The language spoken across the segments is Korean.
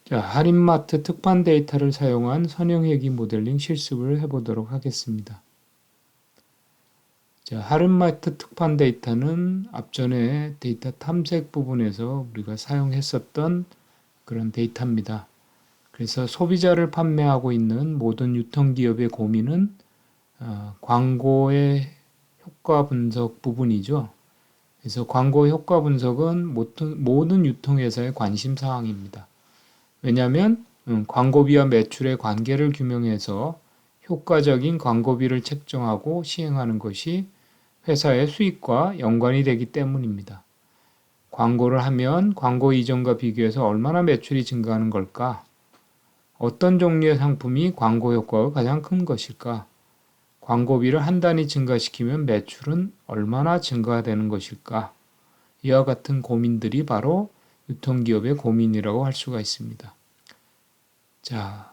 자, 할인마트 특판 데이터를 사용한 선형회귀 모델링 실습을 해보도록 하겠습니다. 자, 할인마트 특판 데이터는 앞전에 데이터 탐색 부분에서 우리가 사용했었던 그런 데이터입니다. 그래서 소비자를 판매하고 있는 모든 유통기업의 고민은 광고의 효과 분석 부분이죠. 그래서 광고 효과 분석은 모든 유통회사의 관심 사항입니다. 왜냐하면 광고비와 매출의 관계를 규명해서 효과적인 광고비를 책정하고 시행하는 것이 회사의 수익과 연관이 되기 때문입니다. 광고를 하면 광고 이전과 비교해서 얼마나 매출이 증가하는 걸까? 어떤 종류의 상품이 광고 효과가 가장 큰 것일까? 광고비를 한 단위 증가시키면 매출은 얼마나 증가되는 것일까? 이와 같은 고민들이 바로 유통기업의 고민이라고 할 수가 있습니다. 자,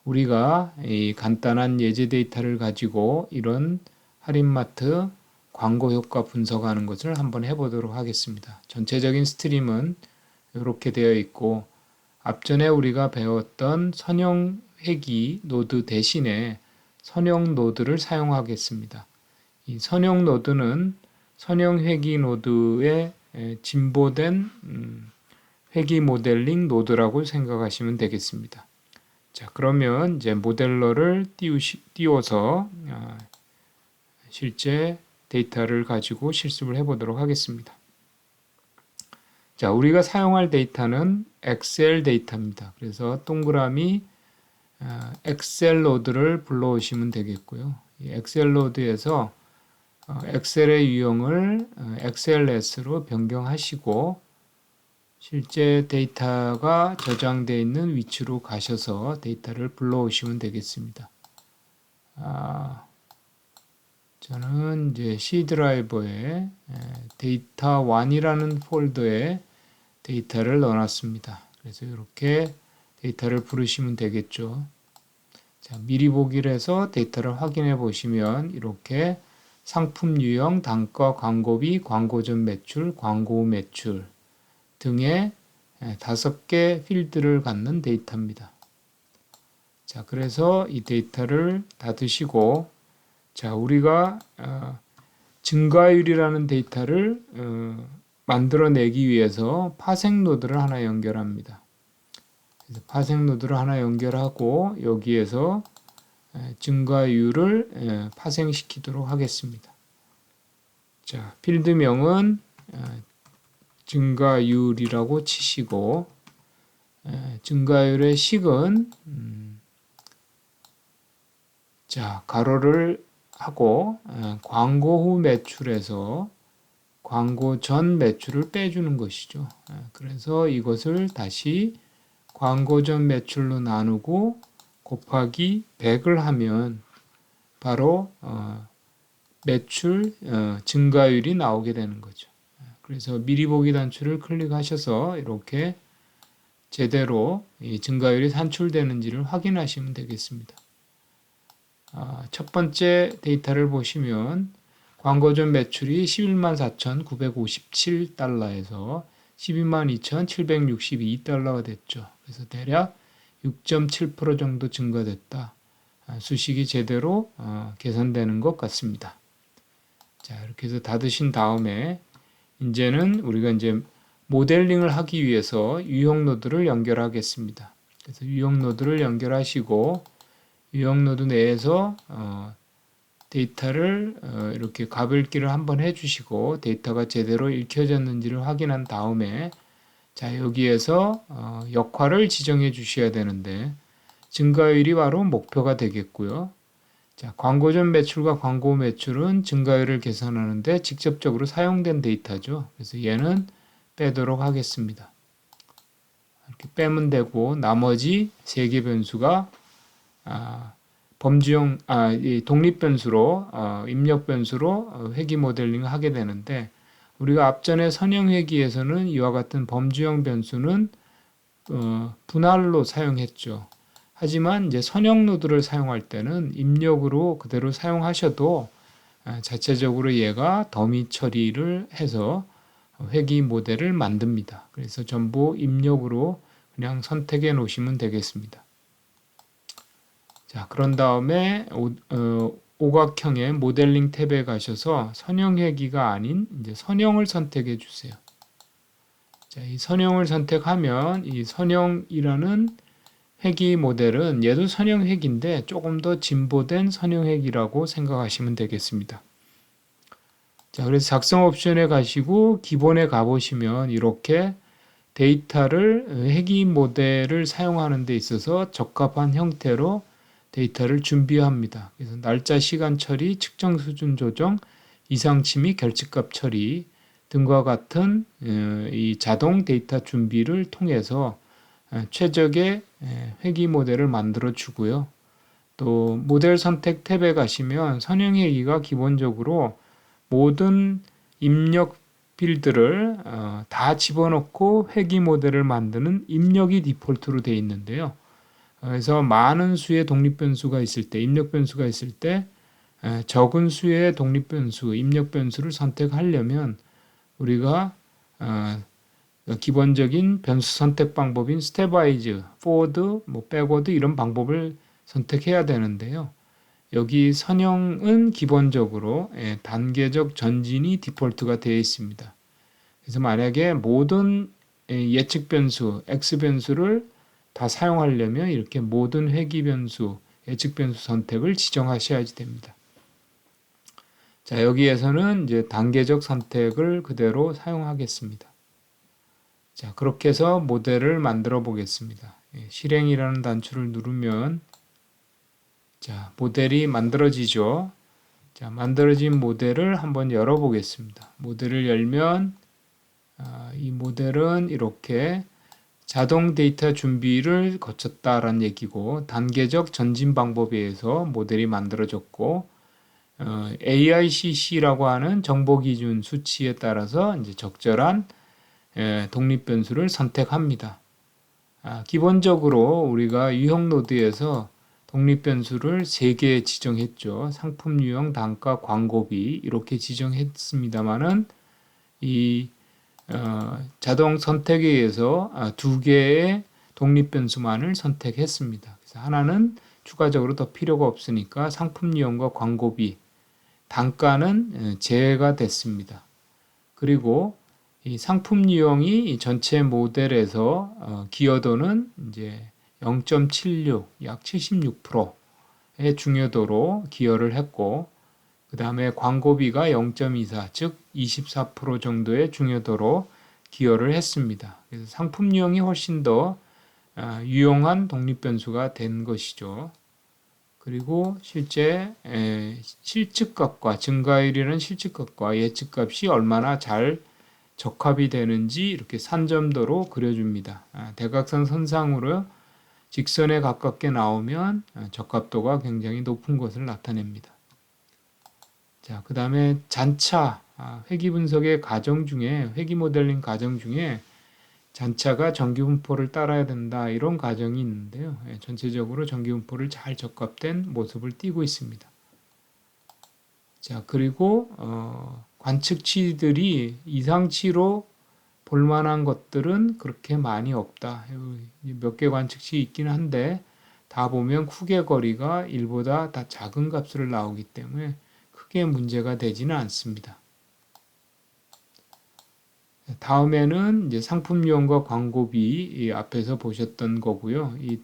우리가 이 간단한 예제 데이터를 가지고 이런 할인마트 광고 효과 분석하는 것을 한번 해보도록 하겠습니다. 전체적인 스트림은 이렇게 되어 있고, 앞전에 우리가 배웠던 선형 회귀 노드 대신에 선형 노드를 사용하겠습니다. 이 선형 노드는 선형 회귀 노드의 진보된 회귀 모델링 노드라고 생각하시면 되겠습니다. 자, 그러면 이제 모델러를 띄워서 실제 데이터를 가지고 실습을 해보도록 하겠습니다. 자, 우리가 사용할 데이터는 엑셀 데이터입니다. 그래서 동그라미 엑셀 로드를 불러오시면 되겠고요. 이 엑셀 로드에서 엑셀의 유형을 XLS로 변경하시고 실제 데이터가 저장되어 있는 위치로 가셔서 데이터를 불러오시면 되겠습니다. 저는 이제 C 드라이버에 데이터 1이라는 폴더에 데이터를 넣어놨습니다. 그래서 이렇게 데이터를 부르시면 되겠죠. 자, 미리 보기를 해서 데이터를 확인해 보시면 이렇게 상품 유형, 단가, 광고비, 광고 전 매출, 광고 후 매출 등의 5개 필드를 갖는 데이터입니다. 자, 그래서 이 데이터를 닫으시고, 자, 우리가 증가율이라는 데이터를 만들어내기 위해서 파생 노드를 하나 연결합니다. 그래서 파생 노드를 하나 연결하고 여기에서 증가율을 파생시키도록 하겠습니다. 자, 필드명은 증가율이라고 치시고 증가율의 식은 자, 가로를 하고 광고 후 매출에서 광고 전 매출을 빼주는 것이죠. 그래서 이것을 다시 광고 전 매출로 나누고 곱하기 100을 하면 바로 매출 증가율이 나오게 되는 거죠. 그래서 미리 보기 단추를 클릭하셔서 이렇게 제대로 이 증가율이 산출되는지를 확인하시면 되겠습니다. 첫 번째 데이터를 보시면 광고 전 매출이 11만 4,957달러에서 12만 2,762달러가 됐죠. 그래서 대략 6.7% 정도 증가됐다. 수식이 제대로 계산되는 것 같습니다. 자, 이렇게 해서 닫으신 다음에 이제는 우리가 이제 모델링을 하기 위해서 유형 노드를 연결하겠습니다. 그래서 유형 노드를 연결하시고 유형 노드 내에서 데이터를 이렇게 가별기를 한번 해주시고 데이터가 제대로 읽혀졌는지를 확인한 다음에 자, 여기에서 역할을 지정해 주셔야 되는데 증가율이 바로 목표가 되겠고요. 자, 광고 전 매출과 광고 후 매출은 증가율을 계산하는데 직접적으로 사용된 데이터죠. 그래서 얘는 빼도록 하겠습니다. 이렇게 빼면 되고 나머지 3개 변수가 범주형 독립 변수로 입력 변수로 회귀 모델링을 하게 되는데 우리가 앞전에 선형 회귀에서는 이와 같은 범주형 변수는 분할로 사용했죠. 하지만 이제 선형 노드를 사용할 때는 입력으로 그대로 사용하셔도 자체적으로 얘가 더미 처리를 해서 회귀 모델을 만듭니다. 그래서 전부 입력으로 그냥 선택해 놓으시면 되겠습니다. 자, 그런 다음에 오각형의 모델링 탭에 가셔서 선형 회기가 아닌 이제 선형을 선택해 주세요. 자, 이 선형을 선택하면 이 선형이라는 회기 모델은 얘도 선형 회기인데 조금 더 진보된 선형 회기라고 생각하시면 되겠습니다. 자, 그래서 작성 옵션에 가시고 기본에 가보시면 이렇게 데이터를 회기 모델을 사용하는 데 있어서 적합한 형태로 데이터를 준비합니다. 그래서 날짜, 시간 처리, 측정 수준 조정, 이상 침입, 결집값 처리 등과 같은 이 자동 데이터 준비를 통해서 최적의 회기 모델을 만들어 주고요. 또 모델 선택 탭에 가시면 선형 회기가 기본적으로 모든 입력 필드를 다 집어넣고 회기 모델을 만드는 입력이 디폴트로 되어 있는데요. 그래서 많은 수의 독립 변수가 있을 때, 입력 변수가 있을 때 적은 수의 독립 변수, 입력 변수를 선택하려면 우리가 기본적인 변수 선택 방법인 스텝와이즈, 포워드, 백워드 이런 방법을 선택해야 되는데요. 여기 선형은 기본적으로 단계적 전진이 디폴트가 되어 있습니다. 그래서 만약에 모든 예측 변수, X 변수를 다 사용하려면 이렇게 모든 회기 변수, 예측 변수 선택을 지정하셔야지 됩니다. 자, 여기에서는 이제 단계적 선택을 그대로 사용하겠습니다. 자, 그렇게 해서 모델을 만들어 보겠습니다. 실행이라는 단추를 누르면 자, 모델이 만들어지죠. 자, 만들어진 모델을 한번 열어보겠습니다. 모델을 열면 이 모델은 이렇게 자동 데이터 준비를 거쳤다라는 얘기고 단계적 전진 방법에 의해서 모델이 만들어졌고 AICC라고 하는 정보 기준 수치에 따라서 이제 적절한 독립 변수를 선택합니다. 기본적으로 우리가 유형 노드에서 독립 변수를 3개 지정했죠. 상품 유형, 단가, 광고비 이렇게 지정했습니다만은 이 자동 선택에 의해서 2개의 독립 변수만을 선택했습니다. 그래서 하나는 추가적으로 더 필요가 없으니까 상품 유형과 광고비, 단가는 제외가 됐습니다. 그리고 이 상품 유형이 이 전체 모델에서 기여도는 이제 0.76, 약 76%의 중요도로 기여를 했고, 그 다음에 광고비가 0.24, 즉 24% 정도의 중요도로 기여를 했습니다. 그래서 상품 유형이 훨씬 더 유용한 독립 변수가 된 것이죠. 그리고 실제 실측값과 증가율이라는 실측값과 예측값이 얼마나 잘 적합이 되는지 이렇게 산점도로 그려줍니다. 대각선 선상으로 직선에 가깝게 나오면 적합도가 굉장히 높은 것을 나타냅니다. 자, 그 다음에 잔차, 회기 분석의 과정 중에, 회기 모델링 과정 중에 잔차가 정기분포를 따라야 된다 이런 과정이 있는데요. 전체적으로 정기분포를 잘 적합된 모습을 띠고 있습니다. 자, 그리고 관측치들이 이상치로 볼만한 것들은 그렇게 많이 없다. 몇 개 관측치 있긴 한데 다 보면 후계 거리가 1보다 다 작은 값으로 나오기 때문에 크게 문제가 되지는 않습니다. 다음에는 이제 상품 유형과 광고비 앞에서 보셨던 거고요. 이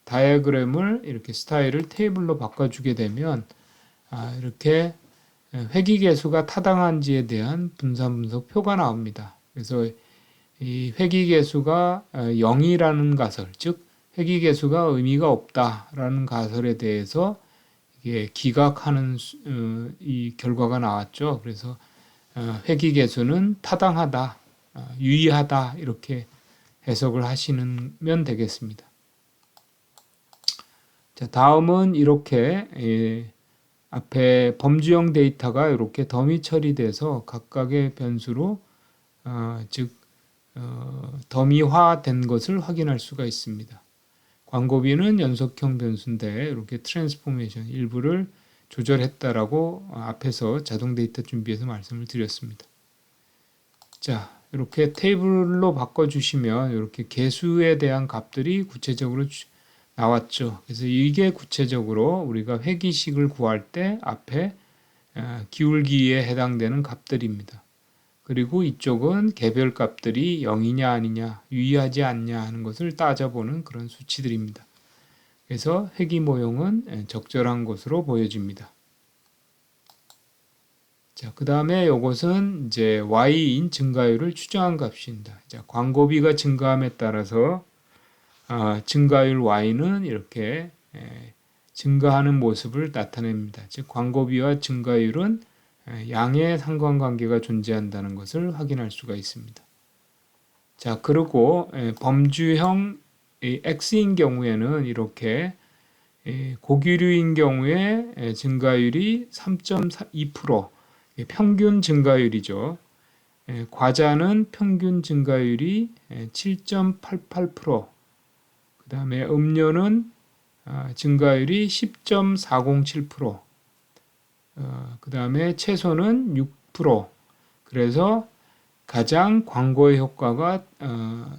다이어그램을 이렇게 스타일을 테이블로 바꿔주게 되면 이렇게 회기 개수가 타당한지에 대한 분산 분석 표가 나옵니다. 그래서 이 회기 개수가 0이라는 가설, 즉 회기 개수가 의미가 없다라는 가설에 대해서 이게 기각하는 이 결과가 나왔죠. 그래서 회기 개수는 타당하다, 유의하다 이렇게 해석을 하시면 되겠습니다. 자, 다음은 이렇게 앞에 범주형 데이터가 이렇게 더미 처리돼서 각각의 변수로 즉 더미화된 것을 확인할 수가 있습니다. 광고비는 연속형 변수인데 이렇게 트랜스포메이션 일부를 조절했다라고 앞에서 자동 데이터 준비해서 말씀을 드렸습니다. 자, 이렇게 테이블로 바꿔주시면 이렇게 개수에 대한 값들이 구체적으로 나왔죠. 그래서 이게 구체적으로 우리가 회기식을 구할 때 앞에 기울기에 해당되는 값들입니다. 그리고 이쪽은 개별 값들이 0이냐 아니냐, 유의하지 않냐 하는 것을 따져보는 그런 수치들입니다. 그래서 회기 모형은 적절한 것으로 보여집니다. 자, 그 다음에 이것은 이제 Y인 증가율을 추정한 값입니다. 자, 광고비가 증가함에 따라서 증가율 Y는 이렇게 증가하는 모습을 나타냅니다. 즉, 광고비와 증가율은 양의 상관관계가 존재한다는 것을 확인할 수가 있습니다. 자, 그리고 범주형 X인 경우에는 이렇게 고기류인 경우에 증가율이 3.2%, 평균 증가율이죠. 과자는 평균 증가율이 7.88%, 그 다음에 음료는 증가율이 10.407%, 그 다음에 채소는 6%. 그래서 가장 광고의 효과가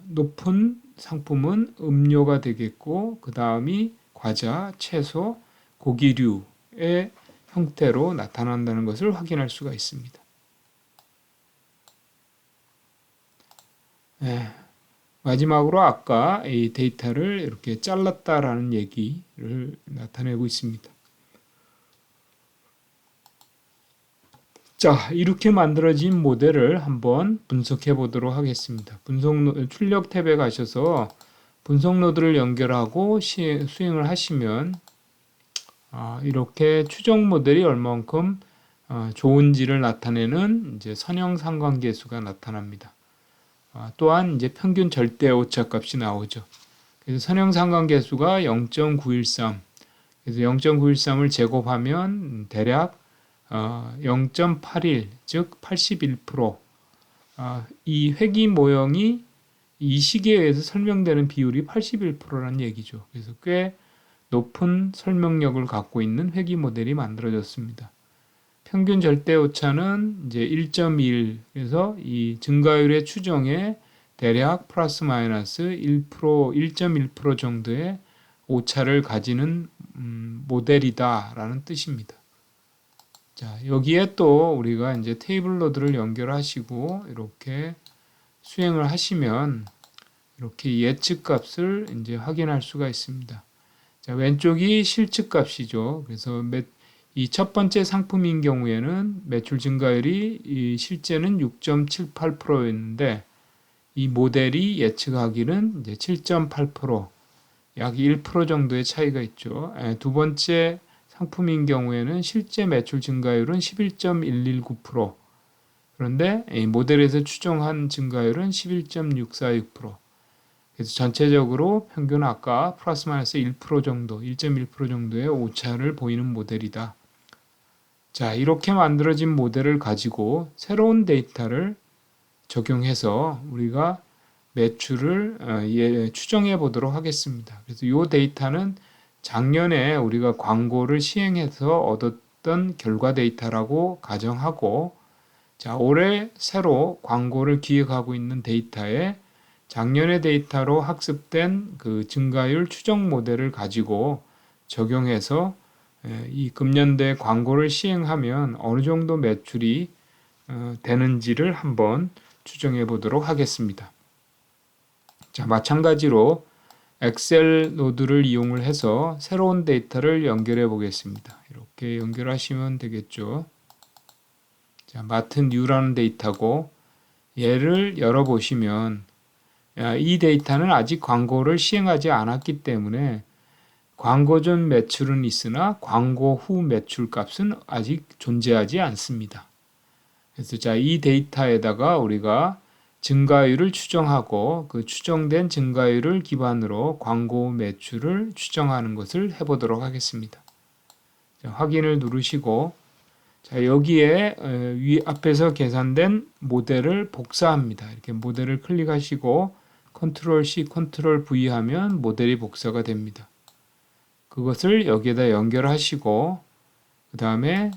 높은 상품은 음료가 되겠고, 그 다음이 과자, 채소, 고기류의 형태로 나타난다는 것을 확인할 수가 있습니다. 마지막으로 아까 이 데이터를 이렇게 잘랐다라는 얘기를 나타내고 있습니다. 자, 이렇게 만들어진 모델을 한번 분석해 보도록 하겠습니다. 출력 탭에 가셔서 분석 노드를 연결하고 수행을 하시면 이렇게 추정 모델이 얼만큼 좋은지를 나타내는 이제 선형 상관계수가 나타납니다. 또한 이제 평균 절대 오차 값이 나오죠. 그래서 선형 상관계수가 0.913. 그래서 0.913을 제곱하면 대략 0.81, 즉 81%. 이 회기 모형이 이 시기에 의해서 설명되는 비율이 81%라는 얘기죠. 그래서 꽤 높은 설명력을 갖고 있는 회기 모델이 만들어졌습니다. 평균 절대 오차는 이제 1.1, 그래서 이 증가율의 추정에 대략 플러스 마이너스 1%, 1.1% 정도의 오차를 가지는 모델이다라는 뜻입니다. 자, 여기에 또 우리가 이제 테이블 로드를 연결하시고 이렇게 수행을 하시면 이렇게 예측 값을 이제 확인할 수가 있습니다. 자, 왼쪽이 실측 값이죠. 그래서 이 첫 번째 상품인 경우에는 매출 증가율이 실제는 6.78%였는데 이 모델이 예측하기는 이제 7.8%, 약 1% 정도의 차이가 있죠. 두 번째 상품인 경우에는 실제 매출 증가율은 11.119%, 그런데 이 모델에서 추정한 증가율은 11.646%. 그래서 전체적으로 평균 아까 플러스 마이너스 1% 정도, 1.1% 정도의 오차를 보이는 모델이다. 자, 이렇게 만들어진 모델을 가지고 새로운 데이터를 적용해서 우리가 매출을 추정해 보도록 하겠습니다. 그래서 이 데이터는 작년에 우리가 광고를 시행해서 얻었던 결과 데이터라고 가정하고, 자, 올해 새로 광고를 기획하고 있는 데이터에 작년의 데이터로 학습된 그 증가율 추정 모델을 가지고 적용해서 이 금년도에 광고를 시행하면 어느 정도 매출이 되는지를 한번 추정해 보도록 하겠습니다. 자, 마찬가지로 엑셀 노드를 이용을 해서 새로운 데이터를 연결해 보겠습니다. 이렇게 연결하시면 되겠죠. 자, 마트 뉴라는 데이터고 얘를 열어보시면 이 데이터는 아직 광고를 시행하지 않았기 때문에 광고 전 매출은 있으나 광고 후 매출 값은 아직 존재하지 않습니다. 그래서 자, 이 데이터에다가 우리가 증가율을 추정하고 그 추정된 증가율을 기반으로 광고 매출을 추정하는 것을 해보도록 하겠습니다. 자, 확인을 누르시고 자, 여기에 앞에서 계산된 모델을 복사합니다. 이렇게 모델을 클릭하시고 컨트롤 C, 컨트롤 V 하면 모델이 복사가 됩니다. 그것을 여기에다 연결하시고 그 다음에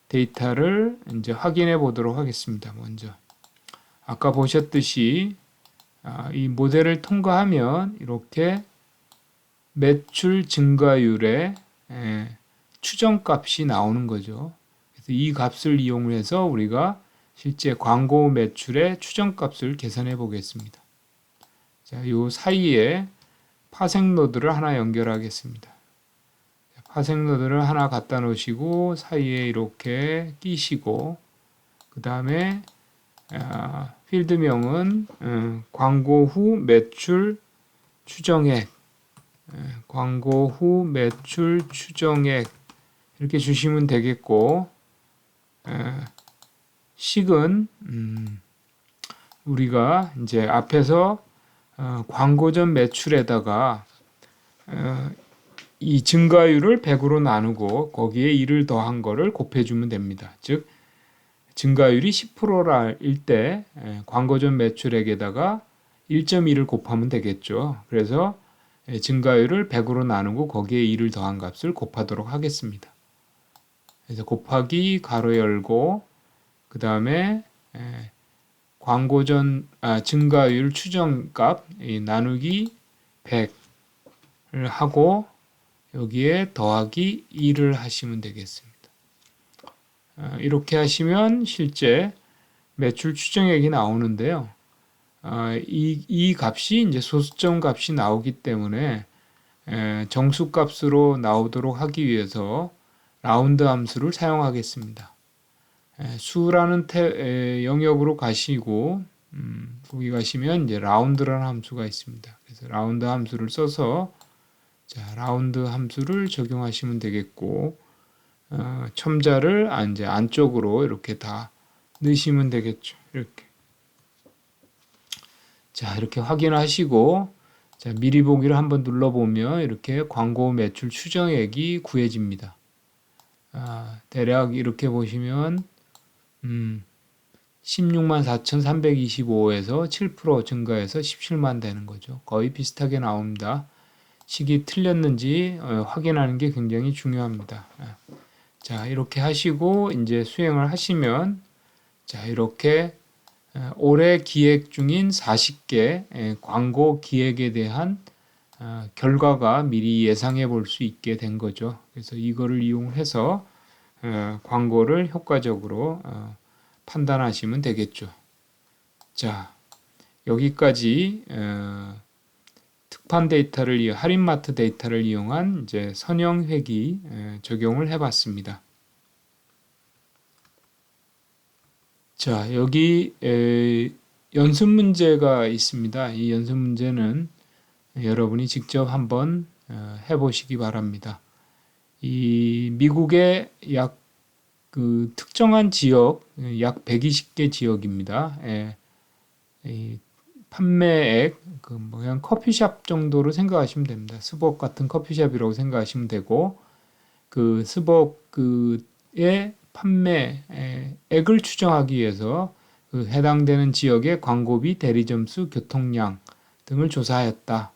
데이터를 이제 확인해 보도록 하겠습니다. 먼저 아까 보셨듯이 이 모델을 통과하면 이렇게 매출 증가율의 추정값이 나오는 거죠. 그래서 이 값을 이용해서 우리가 실제 광고 매출의 추정값을 계산해 보겠습니다. 자, 요 사이에 파생 노드를 하나 연결하겠습니다. 파생 노드를 하나 갖다 놓으시고 사이에 이렇게 끼시고 그 다음에 필드명은 광고 후 매출 추정액, 광고 후 매출 추정액 이렇게 주시면 되겠고, 식은 우리가 이제 앞에서 광고 전 매출에다가 이 증가율을 100으로 나누고 거기에 1을 더한 거를 곱해주면 됩니다. 즉 증가율이 10%일 때 광고 전 매출액에다가 1.1을 곱하면 되겠죠. 그래서 증가율을 100으로 나누고 거기에 1을 더한 값을 곱하도록 하겠습니다. 그래서 곱하기 가로 열고 그 다음에 광고 전 증가율 추정값 나누기 100을 하고 여기에 더하기 2를 하시면 되겠습니다. 이렇게 하시면 실제 매출 추정액이 나오는데요. 이 값이 이제 소수점 값이 나오기 때문에 정수 값으로 나오도록 하기 위해서 라운드 함수를 사용하겠습니다. 수라는 영역으로 가시고 거기 가시면 이제 라운드라는 함수가 있습니다. 그래서 라운드 함수를 써서 라운드 함수를 적용하시면 되겠고 첨자를 이제 안쪽으로 이렇게 다 넣으시면 되겠죠. 이렇게. 자, 이렇게 확인하시고 미리 보기를 한번 눌러보면 이렇게 광고 매출 추정액이 구해집니다. 대략 이렇게 보시면 16만 4,325에서 7% 증가해서 17만 되는 거죠. 거의 비슷하게 나옵니다. 식이 틀렸는지 확인하는 게 굉장히 중요합니다. 자, 이렇게 하시고 이제 수행을 하시면 자, 이렇게 올해 기획 중인 40개 광고 기획에 대한 결과가 미리 예상해 볼 수 있게 된 거죠. 그래서 이거를 이용해서 광고를 효과적으로 판단하시면 되겠죠. 자, 여기까지 특판 데이터를 할인마트 데이터를 이용한 이제 선형 회기 적용을 해봤습니다. 자, 여기 연습 문제가 있습니다. 이 연습 문제는 여러분이 직접 한번 해보시기 바랍니다. 이 미국의 약 그 특정한 지역, 약 120개 지역입니다. 이 판매액, 그냥 커피숍 정도로 생각하시면 됩니다. 스벅 같은 커피숍이라고 생각하시면 되고, 그 스벅의 판매액을 추정하기 위해서 그 해당되는 지역의 광고비, 대리점수, 교통량 등을 조사하였다.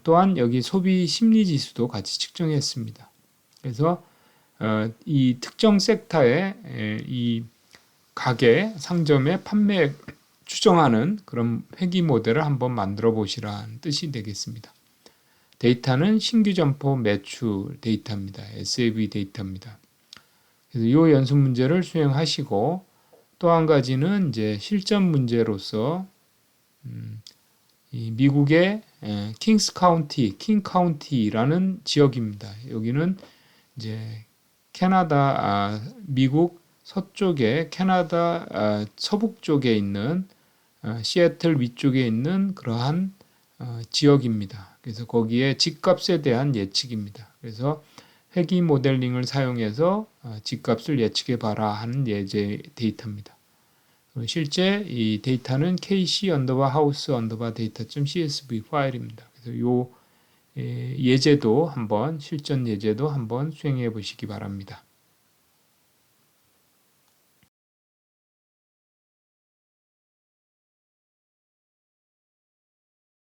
또한 여기 소비 심리 지수도 같이 측정했습니다. 그래서 이 특정 섹터의 이 가게, 상점의 판매액 추정하는 그런 회귀 모델을 한번 만들어 보시라는 뜻이 되겠습니다. 데이터는 신규 점포 매출 데이터입니다. SAV 데이터입니다. 그래서 이 연습 문제를 수행하시고 또 한 가지는 이제 실전 문제로서 이 미국의 킹스 카운티, 킹 카운티라는 지역입니다. 여기는 이제 캐나다, 미국 서쪽에 캐나다 서북 쪽에 있는 시애틀 위쪽에 있는 그러한 지역입니다. 그래서 거기에 집값에 대한 예측입니다. 그래서 회귀 모델링을 사용해서 집값을 예측해 봐라 하는 예제 데이터입니다. 실제 이 데이터는 kc_house_data.csv 파일입니다. 그래서 요 예제도 한번 실전 예제도 한번 수행해 보시기 바랍니다.